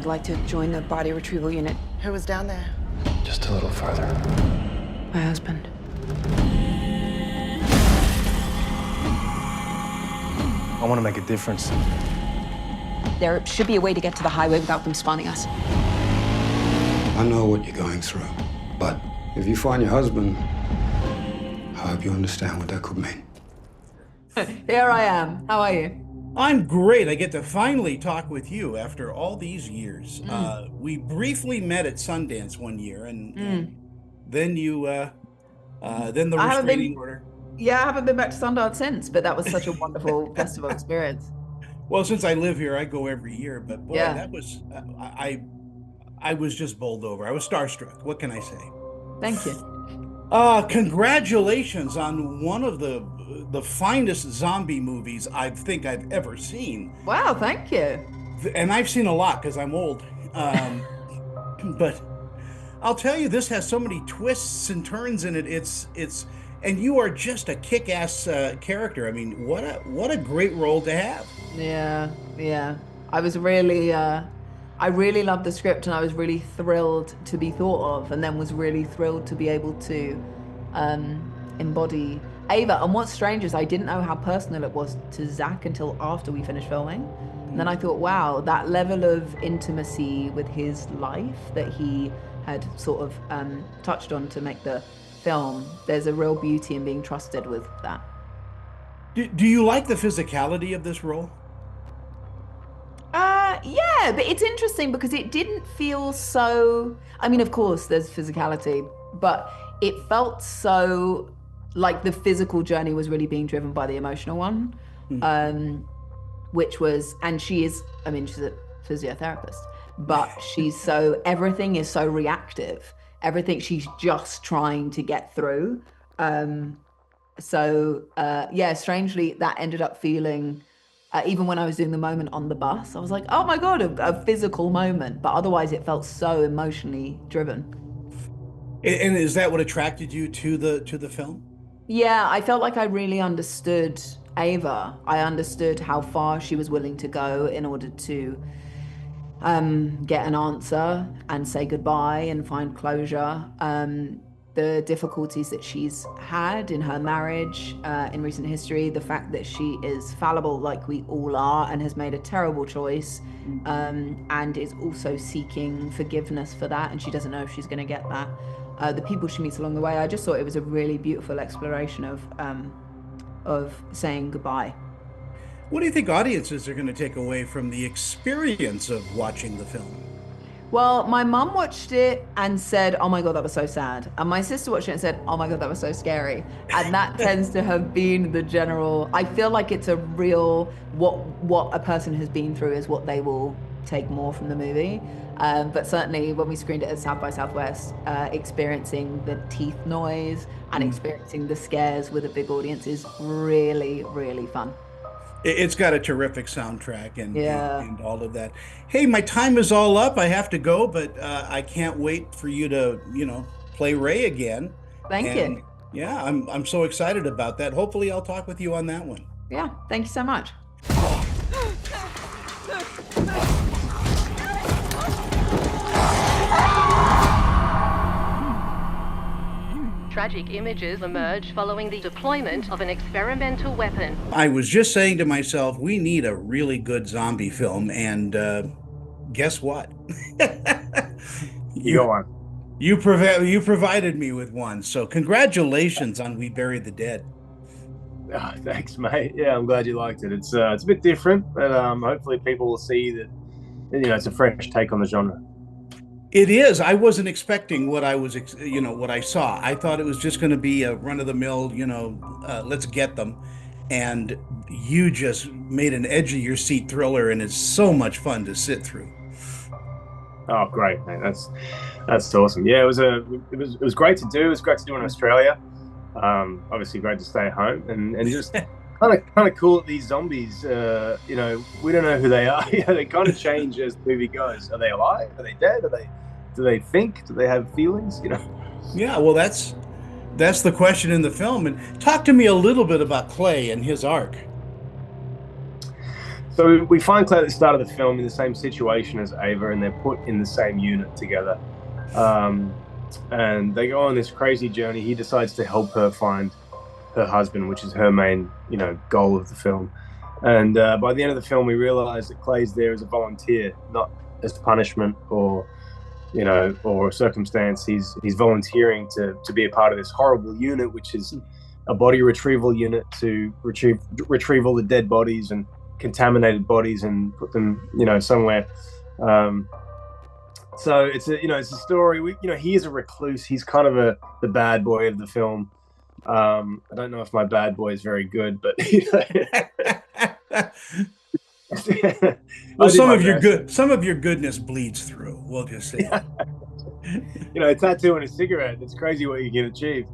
I'd like to join the body retrieval unit. Who was down there? Just a little farther. My husband. I want to make a difference. There should be a way to get to the highway without them spawning us. I know what you're going through, but if you find your husband, I hope you understand what that could mean. Here I am. How are you? I'm great. I get to finally talk with you after all these years. We briefly met at Sundance one year, and then then the restraining order. Yeah, I haven't been back to Sundance since, but that was such a wonderful festival experience. Well, since I live here, I go every year. But boy, Yeah. that was I was just bowled over. I was starstruck. What can I say? Thank you. Congratulations on one of the finest zombie movies I think I've ever seen. Wow, thank you. And I've seen a lot because I'm old. But I'll tell you, this has so many twists and turns in it. It's and you are just a kick-ass character. I mean, what a great role to have. Yeah. I was really, I really loved the script, and I was really thrilled to be thought of, and then was really thrilled to be able to embody Ava. And what's strange is I didn't know how personal it was to Zach until after we finished filming. And then I thought, wow, that level of intimacy with his life that he had sort of touched on to make the film, there's a real beauty in being trusted with that. Do you like the physicality of this role? Yeah, but it's interesting because it didn't feel so, I mean, of course there's physicality, but it felt so like the physical journey was really being driven by the emotional one, which was, and she is, I mean, she's a physiotherapist, but everything is so reactive. Everything she's just trying to get through. Strangely, that ended up feeling, even when I was doing the moment on the bus, I was like, oh my God, a physical moment. But otherwise it felt so emotionally driven. And is that what attracted you to the film? Yeah, I felt like I really understood Ava. I understood how far she was willing to go in order to get an answer and say goodbye and find closure. The difficulties that she's had in her marriage in recent history, the fact that she is fallible like we all are and has made a terrible choice, and is also seeking forgiveness for that, and she doesn't know if she's going to get that. The people she meets along the way, I just thought it was a really beautiful exploration of saying goodbye. What do you think audiences are going to take away from the experience of watching the film? Well, my mum watched it and said, oh my God, that was so sad. And my sister watched it and said, oh my God, that was so scary. And that tends to have been the general, I feel like it's a real, what a person has been through is what they will take more from the movie. But certainly when we screened it at South by Southwest, experiencing the teeth noise and experiencing the scares with a big audience is really, really fun. It's got a terrific soundtrack and all of that. Hey, my time is all up. I have to go, but I can't wait for you to, play Ray again. Thank you. Yeah, I'm so excited about that. Hopefully I'll talk with you on that one. Yeah, thank you so much. Tragic images emerge following the deployment of an experimental weapon. I was just saying to myself, we need a really good zombie film, and guess what? You got one. You provided me with one, so congratulations on We Bury the Dead. Oh, thanks, mate. Yeah, I'm glad you liked it. It's a bit different, but hopefully people will see that it's a fresh take on the genre. It is. I wasn't expecting what I was, what I saw. I thought it was just going to be a run-of-the-mill, let's get them. And you just made an edge-of-your-seat thriller, and it's so much fun to sit through. Oh, great, mate. That's awesome. Yeah, it was great to do. It was great to do in Australia. Obviously, great to stay at home and just kind of cool that these zombies. We don't know who they are. They kind of change as the movie goes. Are they alive? Are they dead? Do they think? Do they have feelings? Yeah, well, that's the question in the film. And talk to me a little bit about Clay and his arc. So we find Claire at the start of the film in the same situation as Ava, and they're put in the same unit together. And they go on this crazy journey. He decides to help her find her husband, which is her main, goal of the film. And by the end of the film, we realize that Clay's there as a volunteer, not as punishment or a circumstance. He's volunteering to be a part of this horrible unit, which is a body retrieval unit to retrieve all the dead bodies and contaminated bodies and put them, somewhere. So it's a story. He is a recluse. He's kind of the bad boy of the film. I don't know if my bad boy is very good, but well, some of your goodness bleeds through. We'll just say, a tattoo and a cigarette. It's crazy what you can achieve.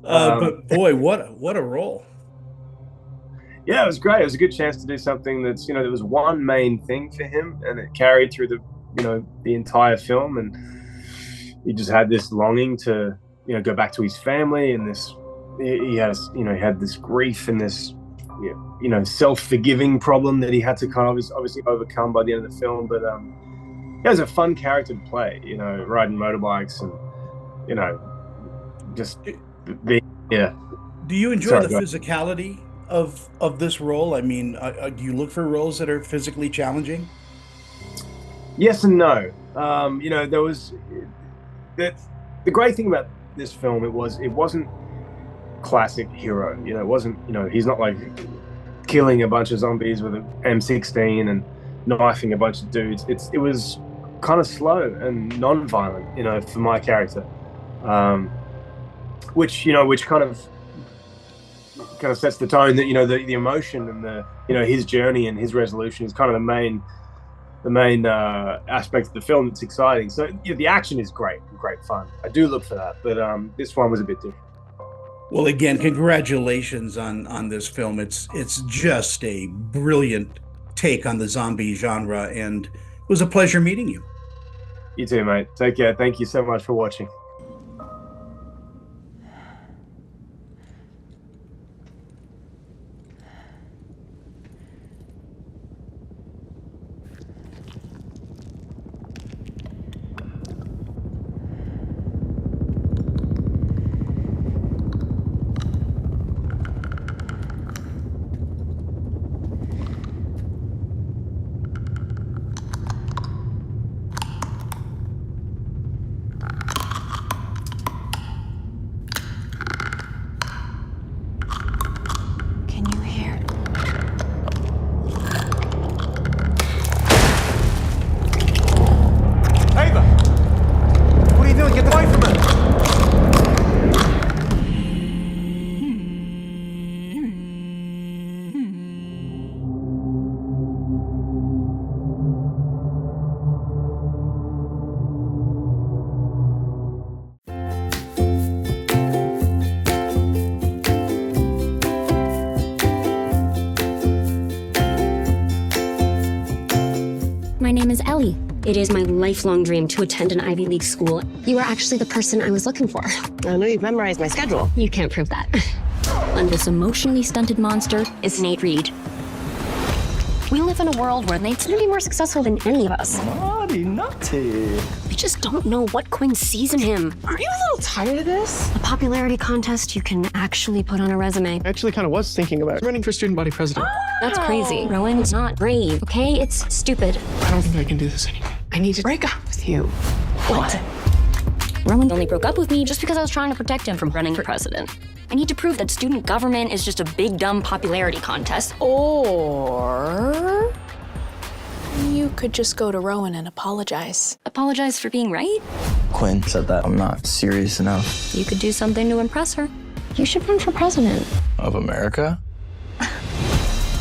But boy, what a role! Yeah, it was great. It was a good chance to do something that's there was one main thing for him, and it carried through the entire film, and he just had this longing to go back to his family, and he had this grief and this self-forgiving problem that he had to kind of obviously overcome by the end of the film. But he was a fun character to play, riding motorbikes and just being, yeah. Do you enjoy the physicality of this role? I mean, do you look for roles that are physically challenging? Yes and no. There was the great thing about this film. It wasn't classic hero. It wasn't. He's not like killing a bunch of zombies with an M16 and knifing a bunch of dudes. It was kind of slow and non-violent. For my character, which kind of sets the tone that the emotion and the his journey and his resolution is kind of the main aspect of the film that's exciting. So the action is great fun. I do look for that, but this one was a bit different. Well, again, congratulations on this film. It's just a brilliant take on the zombie genre, and it was a pleasure meeting you. You too, mate. Take care. Thank you so much for watching. My name is Ellie. It is my lifelong dream to attend an Ivy League school. You are actually the person I was looking for. I know you've memorized my schedule. You can't prove that. And this emotionally stunted monster is Nate Reed. We live in a world where Nate's gonna be more successful than any of us. Nutty. We just don't know what Quinn sees in him. Aren't you a little tired of this? A popularity contest you can actually put on a resume. I actually kind of was thinking about running for student body president. That's crazy. Rowan, it's not brave, okay? It's stupid. I don't think I can do this anymore. I need to break up with you. What? Rowan only broke up with me just because I was trying to protect him from running for president. I need to prove that student government is just a big, dumb popularity contest. Or you could just go to Rowan and apologize. Apologize for being right? Quinn said that I'm not serious enough. You could do something to impress her. You should run for president. Of America?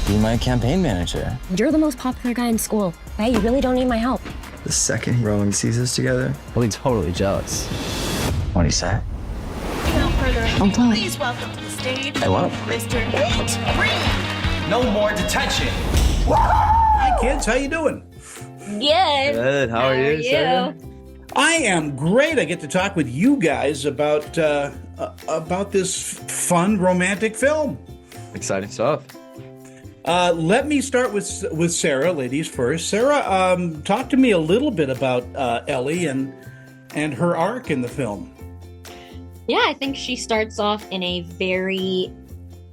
Be my campaign manager. You're the most popular guy in school. Hey, you really don't need my help. The second Rowan sees us together, he'll be totally jealous. What do you say? Without further ado, Don't play. please welcome to the stage, Hey, what? Mr. Nate Reed. No more detention. Hi, kids. How you doing? Good. Good. How are you, sir? I am great. I get to talk with you guys about this fun romantic film. Exciting stuff. Let me start with Sarah, ladies first. Sarah, talk to me a little bit about Ellie and her arc in the film. Yeah, I think she starts off in a very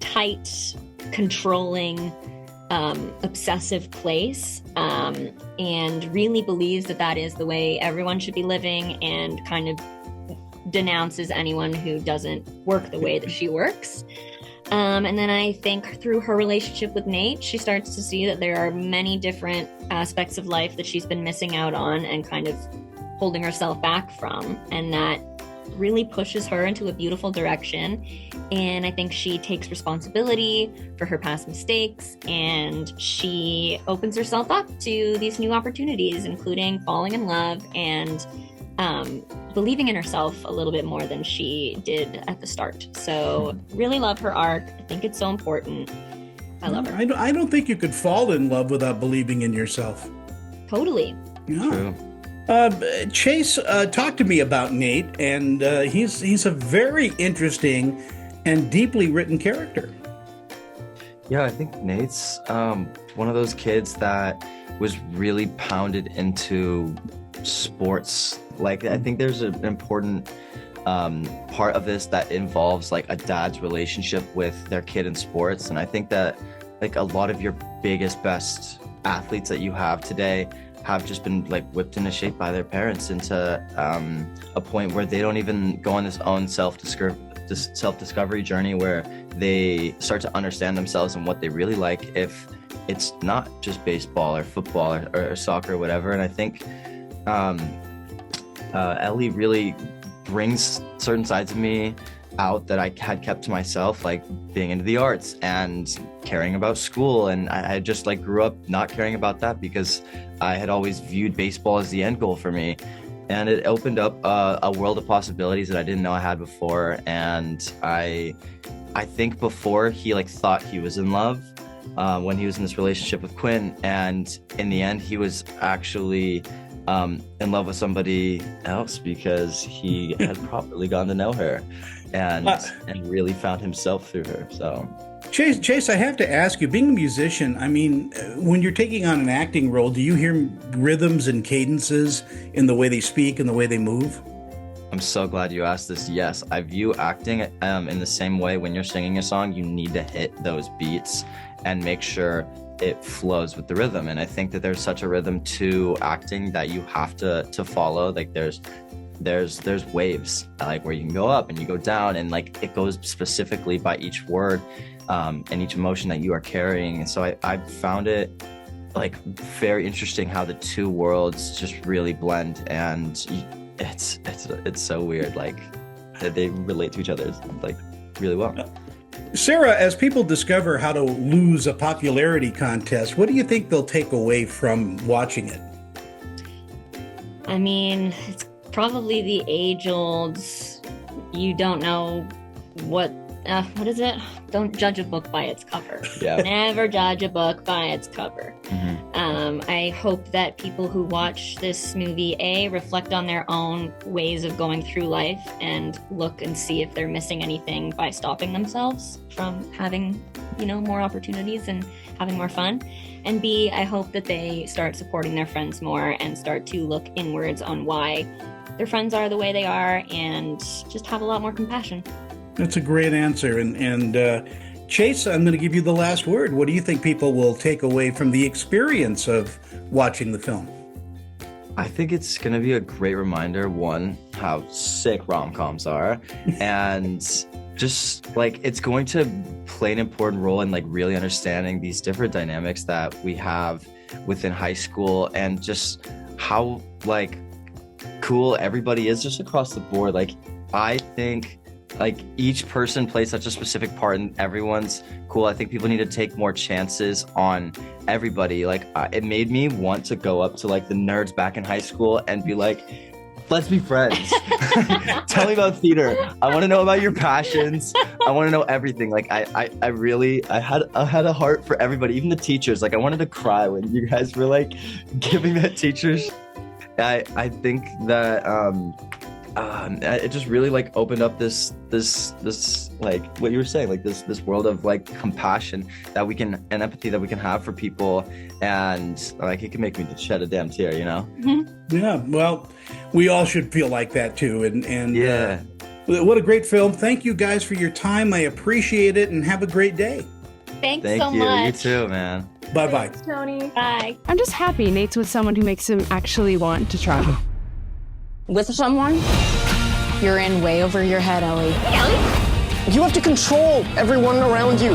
tight, controlling, obsessive place, and really believes that is the way everyone should be living, and kind of denounces anyone who doesn't work the way that she works. And then I think through her relationship with Nate, she starts to see that there are many different aspects of life that she's been missing out on and kind of holding herself back from, and that really pushes her into a beautiful direction. And I think she takes responsibility for her past mistakes, and she opens herself up to these new opportunities, including falling in love and believing in herself a little bit more than she did at the start. So really love her arc. I think it's so important. I love her. I don't think you could fall in love without believing in yourself. Totally. Yeah. True. Chase, talk to me about Nate, and he's a very interesting and deeply written character. Yeah, I think Nate's one of those kids that was really pounded into sports. Like, I think there's an important part of this that involves like a dad's relationship with their kid in sports, and I think that like a lot of your biggest, best athletes that you have today have just been like whipped into shape by their parents into a point where they don't even go on this own self-discovery journey where they start to understand themselves and what they really like, if it's not just baseball or football or soccer or whatever. And I think Ellie really brings certain sides of me out that I had kept to myself, like being into the arts and caring about school. And I just like grew up not caring about that because I had always viewed baseball as the end goal for me. And it opened up a world of possibilities that I didn't know I had before. And I think before he like thought he was in love when he was in this relationship with Quinn. And in the end, he was actually in love with somebody else because he had properly gotten to know her and really found himself through her. So Chase, I have to ask you, being a musician, I mean, when you're taking on an acting role, do you hear rhythms and cadences in the way they speak and the way they move? I'm so glad you asked this. Yes, I view acting in the same way. When you're singing a song, you need to hit those beats and make sure it flows with the rhythm. And I think that there's such a rhythm to acting that you have to follow. Like there's waves, like where you can go up and you go down, and like it goes specifically by each word and each emotion that you are carrying. And so I found it like very interesting how the two worlds just really blend, and it's so weird, like that they relate to each other like really well. Sarah, as people discover how to lose a popularity contest, what do you think they'll take away from watching it? I mean, it's probably the age-old, you don't know what is it? Don't judge a book by its cover. Yeah. Never judge a book by its cover. Mm-hmm. I hope that people who watch this movie, reflect on their own ways of going through life and look and see if they're missing anything by stopping themselves from having, more opportunities and having more fun. And B, I hope that they start supporting their friends more and start to look inwards on why their friends are the way they are and just have a lot more compassion. That's a great answer. And Chase, I'm going to give you the last word. What do you think people will take away from the experience of watching the film? I think it's going to be a great reminder, one, how sick rom-coms are, and just like it's going to play an important role in like really understanding these different dynamics that we have within high school, and just how like cool everybody is just across the board. Like I think like each person plays such a specific part and everyone's cool. I think people need to take more chances on everybody. Like it made me want to go up to like the nerds back in high school and be like, let's be friends. Tell me about theater. I want to know about your passions. I want to know everything. Like I had a heart for everybody, even the teachers. Like I wanted to cry when you guys were like giving that teachers. I think that it just really like opened up this like what you were saying, like this world of like compassion that we can and empathy that we can have for people, and like it can make me shed a damn tear, you know. Yeah, well, we all should feel like that too, and yeah. What a great film. Thank you guys for your time. I appreciate it, and have a great day. Thank you. much. You too, man. Bye-bye. Thanks, Tony. Bye. I'm just happy Nate's with someone who makes him actually want to try. With someone, you're in way over your head, Ellie. You have to control everyone around you.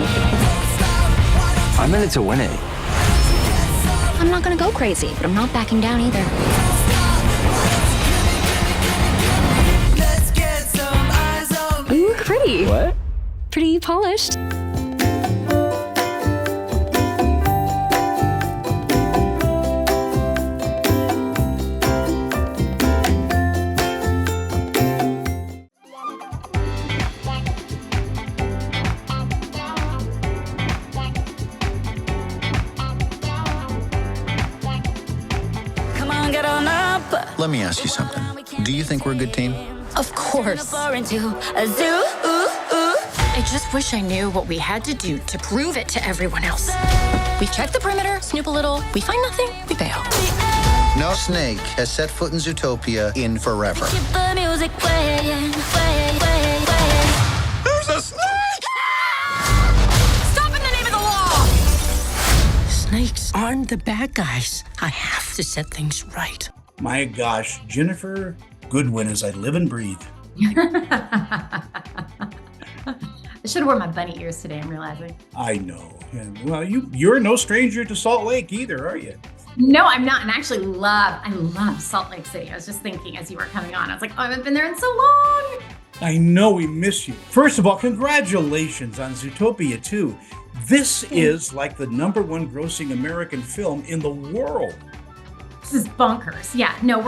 I'm in it to win it. I'm not gonna go crazy, but I'm not backing down either. Ooh, pretty. What? Pretty polished. Let me ask you something. Do you think we're a good team? Of course. I just wish I knew what we had to do to prove it to everyone else. We check the perimeter, snoop a little, we find nothing, we bail. No snake has set foot in Zootopia in forever. There's a snake! Stop in the name of the law! Snakes aren't the bad guys. I have to set things right. My gosh, Jennifer Goodwin as I live and breathe. I should have worn my bunny ears today, I'm realizing. I know. Yeah, well, you're no stranger to Salt Lake either, are you? No, I'm not. And I actually love Salt Lake City. I was just thinking as you were coming on, I was like, oh, I haven't been there in so long. I know we miss you. First of all, congratulations on Zootopia 2. This is like the #1 grossing American film in the world. This is bonkers. Yeah, no,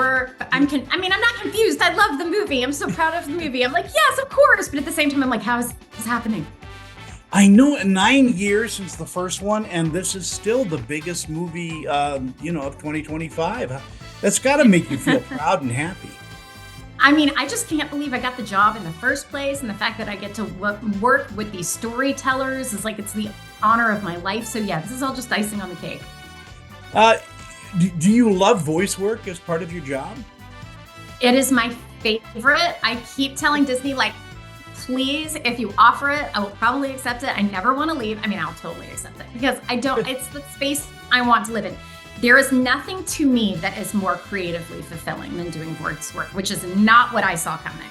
I'm not confused. I love the movie. I'm so proud of the movie. I'm like, yes, of course. But at the same time, I'm like, how is this happening? I know, 9 years since the first one, and this is still the biggest movie, of 2025. That's got to make you feel proud and happy. I mean, I just can't believe I got the job in the first place, and the fact that I get to work with these storytellers is like, it's the honor of my life. So yeah, this is all just icing on the cake. Do you love voice work as part of your job? It is my favorite. I keep telling Disney, like, please, if you offer it, I will probably accept it. I never want to leave. I mean, I'll totally accept it because it's the space I want to live in. There is nothing to me that is more creatively fulfilling than doing voice work, which is not what I saw coming.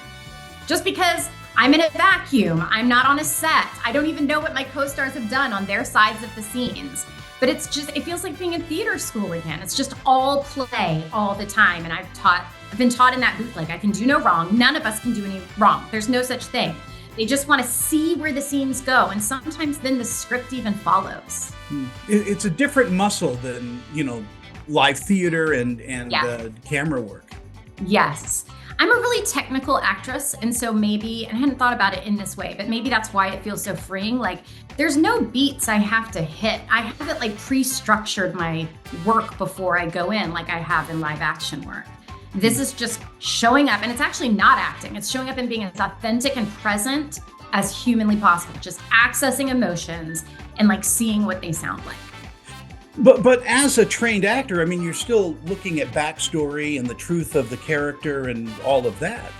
Just because I'm in a vacuum, I'm not on a set. I don't even know what my co-stars have done on their sides of the scenes. But it feels like being in theater school again. It's just all play all the time. And I've been taught in that booth, like, I can do no wrong. None of us can do any wrong. There's no such thing. They just want to see where the scenes go. And sometimes then the script even follows. It's a different muscle than, live theater and camera work. Yes. I'm a really technical actress, and so maybe, and I hadn't thought about it in this way, but maybe that's why it feels so freeing. Like, there's no beats I have to hit. I haven't like pre-structured my work before I go in like I have in live action work. This is just showing up, and it's actually not acting. It's showing up and being as authentic and present as humanly possible, just accessing emotions and like seeing what they sound like. But as a trained actor, I mean, you're still looking at backstory and the truth of the character and all of that.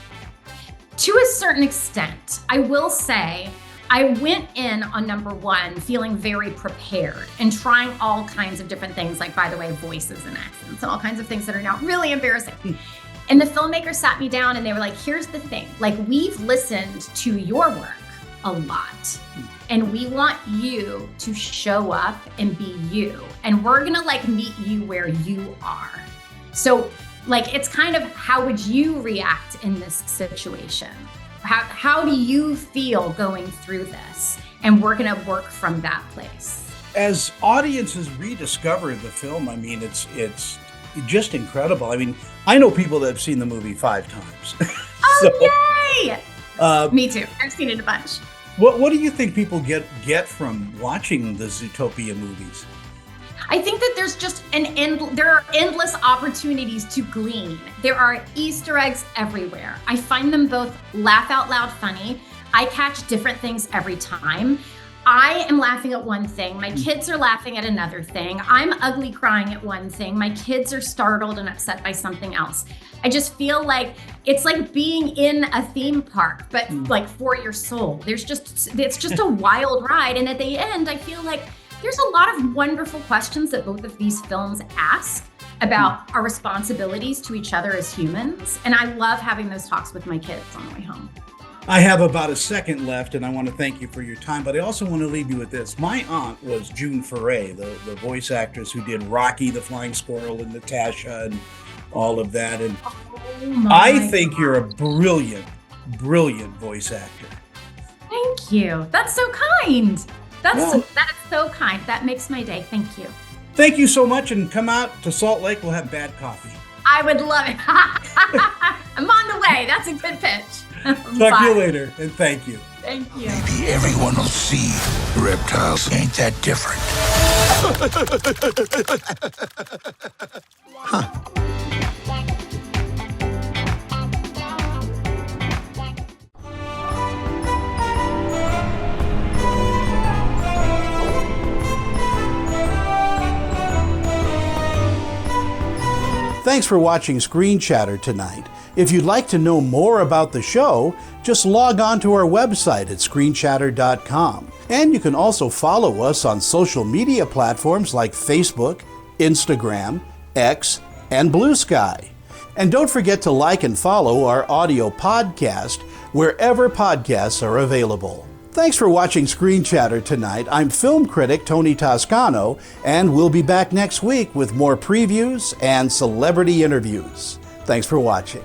To a certain extent, I will say, I went in on #1 feeling very prepared and trying all kinds of different things, like, by the way, voices and accents, all kinds of things that are now really embarrassing. And the filmmaker sat me down and they were like, here's the thing, like, we've listened to your work a lot. And we want you to show up and be you. And we're gonna like meet you where you are. So like, it's kind of, how would you react in this situation? How do you feel going through this? And we're gonna work from that place. As audiences rediscover the film, I mean, it's just incredible. I mean, I know people that have seen the movie 5 times. Oh, yay! Me too, I've seen it a bunch. What do you think people get from watching the Zootopia movies? I think that there's just there are endless opportunities to glean. There are Easter eggs everywhere. I find them both laugh out loud funny. I catch different things every time. I am laughing at one thing. My kids are laughing at another thing. I'm ugly crying at one thing. My kids are startled and upset by something else. I just feel like it's like being in a theme park, but like for your soul. It's just a wild ride. And at the end, I feel like there's a lot of wonderful questions that both of these films ask about our responsibilities to each other as humans. And I love having those talks with my kids on the way home. I have about a second left, and I want to thank you for your time, but I also want to leave you with this. My aunt was June Foray, the voice actress who did Rocky the Flying Squirrel and Natasha and all of that. And I think you're a brilliant, brilliant voice actor. Thank you. That's so kind. That is so kind. That makes my day. Thank you. Thank you so much, and come out to Salt Lake. We'll have bad coffee. I would love it. I'm on the way. That's a good pitch. Talk to you later, and thank you. Thank you. Maybe everyone will see reptiles ain't that different. Thanks for watching Screen Chatter tonight. If you'd like to know more about the show, just log on to our website at screenchatter.com. And you can also follow us on social media platforms like Facebook, Instagram, X, and Blue Sky. And don't forget to like and follow our audio podcast wherever podcasts are available. Thanks for watching Screen Chatter tonight. I'm film critic Tony Toscano, and we'll be back next week with more previews and celebrity interviews. Thanks for watching.